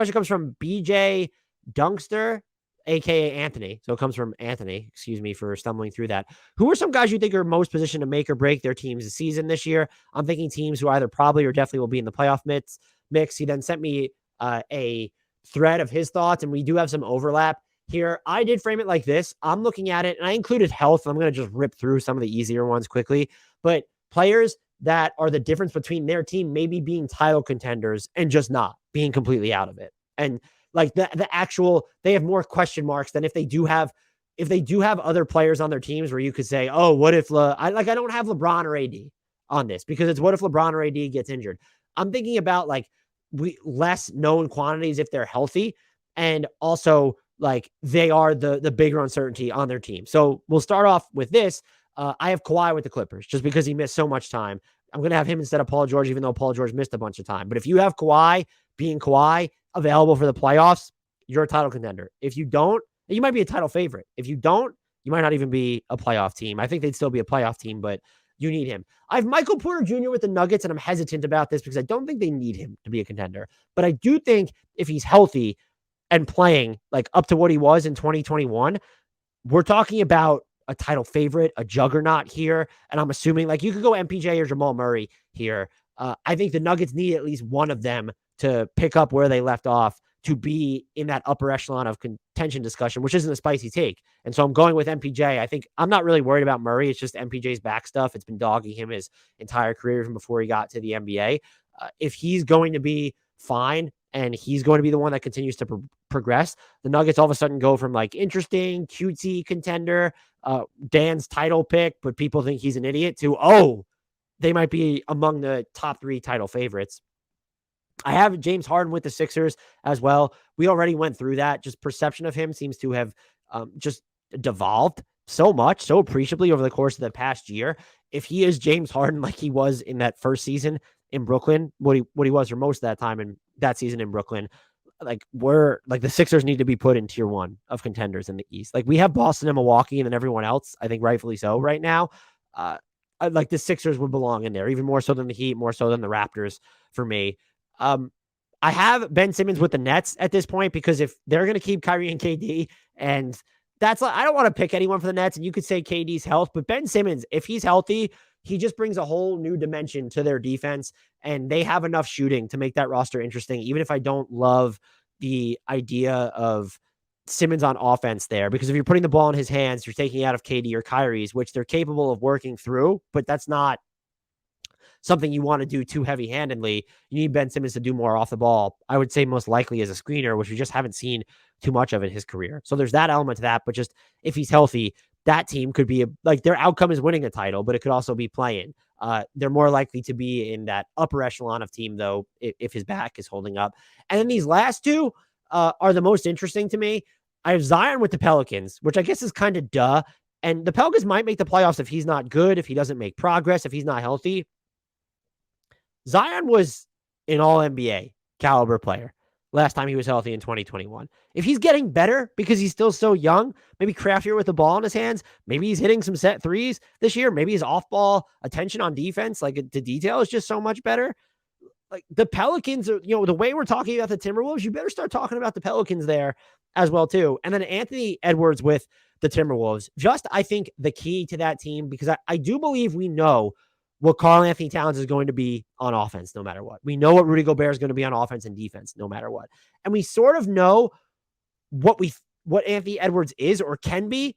question comes from BJ Dunkster, aka Anthony. So it comes from Anthony. Excuse me for stumbling through that. Who are some guys you think are most positioned to make or break their teams this season this year? I'm thinking teams who either probably or definitely will be in the playoff mix. He then sent me a thread of his thoughts, and we do have some overlap here. I did frame it like this. I'm looking at it, and I included health. I'm going to just rip through some of the easier ones quickly. But players that are the difference between their team maybe being title contenders and just not being completely out of it. And like the actual, they have more question marks than if they do have other players on their teams where you could say, oh, what if I don't have LeBron or AD on this because it's what if LeBron or AD gets injured. I'm thinking about like less known quantities if they're healthy, and also like they are the bigger uncertainty on their team. So we'll start off with this. I have Kawhi with the Clippers just because he missed so much time. I'm going to have him instead of Paul George, even though Paul George missed a bunch of time. But if you have Kawhi being Kawhi available for the playoffs, you're a title contender. If you don't, you might be a title favorite. If you don't, you might not even be a playoff team. I think they'd still be a playoff team, but you need him. I have Michael Porter Jr. with the Nuggets, and I'm hesitant about this because I don't think they need him to be a contender. But I do think if he's healthy and playing like up to what he was in 2021, we're talking about a title favorite, a juggernaut here. And I'm assuming like you could go MPJ or Jamal Murray here. I think the Nuggets need at least one of them to pick up where they left off to be in that upper echelon of contention discussion, which isn't a spicy take. And so I'm going with MPJ. I think I'm not really worried about Murray. It's just MPJ's back stuff. It's been dogging him his entire career from before he got to the NBA. If he's going to be fine and he's going to be the one that continues to progress, the Nuggets all of a sudden go from like interesting, cutesy contender, Dan's title pick, but people think he's an idiot, to, oh, they might be among the top 3 title favorites. I have James Harden with the Sixers as well. We already went through that. Just perception of him seems to have just devolved so much, so appreciably over the course of the past year. If he is James Harden like he was in that first season in Brooklyn, what he was for most of that time in that season in Brooklyn, like the Sixers need to be put in tier 1 of contenders in the East. Like we have Boston and Milwaukee and then everyone else, I think rightfully so right now. Like the Sixers would belong in there, even more so than the Heat, more so than the Raptors for me. I have Ben Simmons with the Nets at this point because if they're going to keep Kyrie and KD, and that's like, I don't want to pick anyone for the Nets, and you could say KD's health, but Ben Simmons, if he's healthy, he just brings a whole new dimension to their defense, and they have enough shooting to make that roster interesting, even if I don't love the idea of Simmons on offense there, because if you're putting the ball in his hands, you're taking it out of KD or Kyrie's, which they're capable of working through, but that's not something you want to do too heavy-handedly. You need Ben Simmons to do more off the ball. I would say most likely as a screener, which we just haven't seen too much of in his career. So there's that element to that, but just if he's healthy, that team could be like their outcome is winning a title, but it could also be playing. They're more likely to be in that upper echelon of team, though, if his back is holding up. And then these last two are the most interesting to me. I have Zion with the Pelicans, which I guess is kind of duh. And the Pelicans might make the playoffs if he's not good, if he doesn't make progress, if he's not healthy. Zion was an all-NBA caliber player last time he was healthy in 2021. If he's getting better because he's still so young, maybe craftier with the ball in his hands, maybe he's hitting some set threes this year, maybe his off-ball attention on defense, like the detail is just so much better. Like the Pelicans are, the way we're talking about the Timberwolves, you better start talking about the Pelicans there as well too. And then Anthony Edwards with the Timberwolves. Just, I think, the key to that team, because I do believe we know what Karl-Anthony Towns is going to be on offense no matter what. We know what Rudy Gobert is going to be on offense and defense no matter what. And we sort of know what Anthony Edwards is or can be.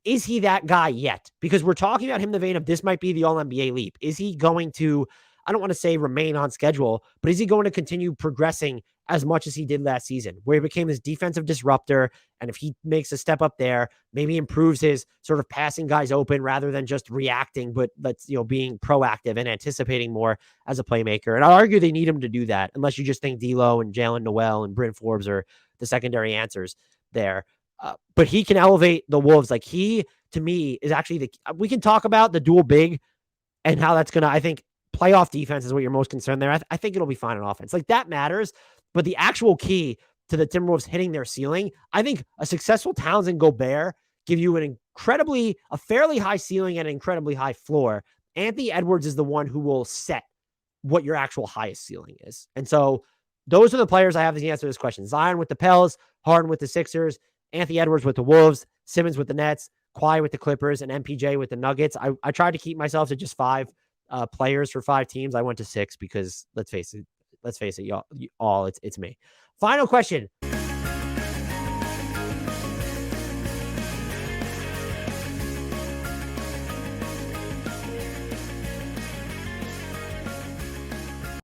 Is he that guy yet? Because we're talking about him in the vein of this might be the all-NBA leap. Is he going to, I don't want to say remain on schedule, but is he going to continue progressing as much as he did last season, where he became this defensive disruptor? And if he makes a step up there, maybe improves his sort of passing guys open rather than just reacting, but being proactive and anticipating more as a playmaker. And I'll argue they need him to do that, unless you just think D'Lo and Jalen Noel and Bryn Forbes are the secondary answers there. But he can elevate the Wolves. Like he, to me, is actually we can talk about the dual big and how that's going to, I think, playoff defense is what you're most concerned there. I think it'll be fine on offense. Like that matters. But the actual key to the Timberwolves hitting their ceiling, I think a successful Towns and Gobert give you a fairly high ceiling and an incredibly high floor. Anthony Edwards is the one who will set what your actual highest ceiling is. And so those are the players I have to answer this question. Zion with the Pels, Harden with the Sixers, Anthony Edwards with the Wolves, Simmons with the Nets, Kawhi with the Clippers, and MPJ with the Nuggets. I tried to keep myself to just 5 players for 5 teams. I went to 6 because let's face it, y'all, it's me. Final question.